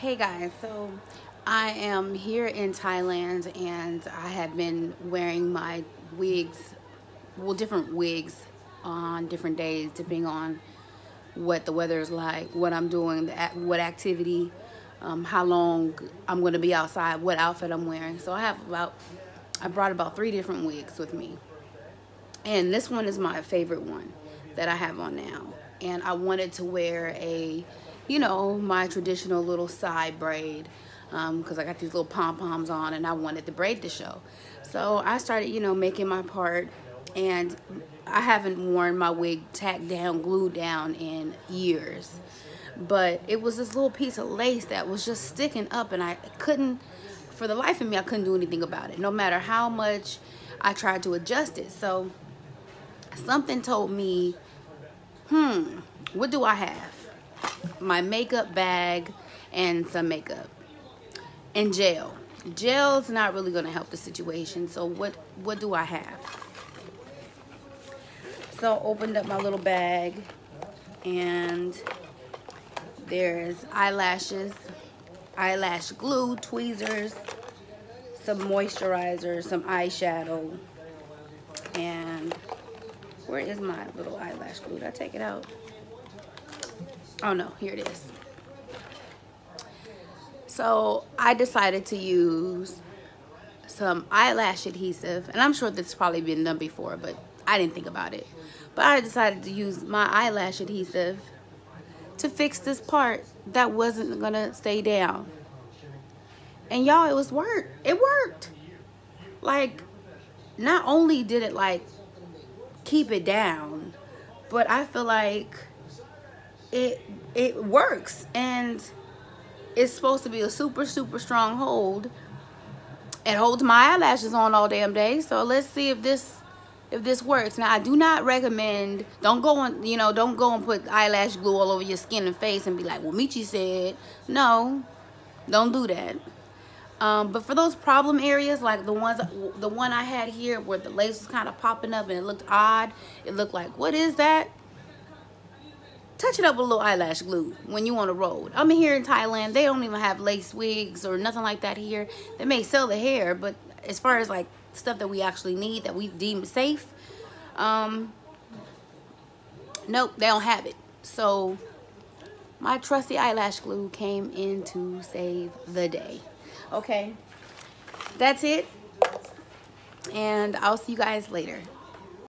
Hey guys, so I am here in Thailand and I have been wearing my wigs, well, different wigs on different days depending on what the weather is like, what I'm doing, what activity, how long I'm going to be outside, what outfit I'm wearing. So I brought about 3 different wigs with me. And this one is my favorite one that I have on now. And I wanted to wear my traditional little side braid because I got these little pom-poms on and I wanted the braid to show. So I started, making my part, and I haven't worn my wig tacked down, glued down in years. But it was this little piece of lace that was just sticking up, and I couldn't, for the life of me, I couldn't do anything about it, no matter how much I tried to adjust it. So something told me, what do I have? My makeup bag and some makeup and gel. Gel's not really going to help the situation. So what do I have? So I opened up my little bag and there's eyelashes, eyelash glue, tweezers, some moisturizer, some eyeshadow, and where is my little eyelash glue? Did I take it out? Oh no, here it is. So I decided to use some eyelash adhesive, and I'm sure this has probably been done before, but I didn't think about it. But I decided to use my eyelash adhesive to fix this part that wasn't gonna stay down. And y'all, it worked. Like, not only did it like keep it down, but I feel like it works, and it's supposed to be a super strong hold. It holds my eyelashes on all damn day. So let's see if this works. Now I do not recommend, don't go and put eyelash glue all over your skin and face and be like, well, Michi said. No, don't do that. But for those problem areas, like the one I had here where the lace was kind of popping up and it looked odd, it looked like, what is that? Touch it up with a little eyelash glue when you on the road. I'm here in Thailand. They don't even have lace wigs or nothing like that here. They may sell the hair, but as far as like stuff that we actually need, that we deem safe, nope, they don't have it. So my trusty eyelash glue came in to save the day. Okay, that's it, and I'll see you guys later.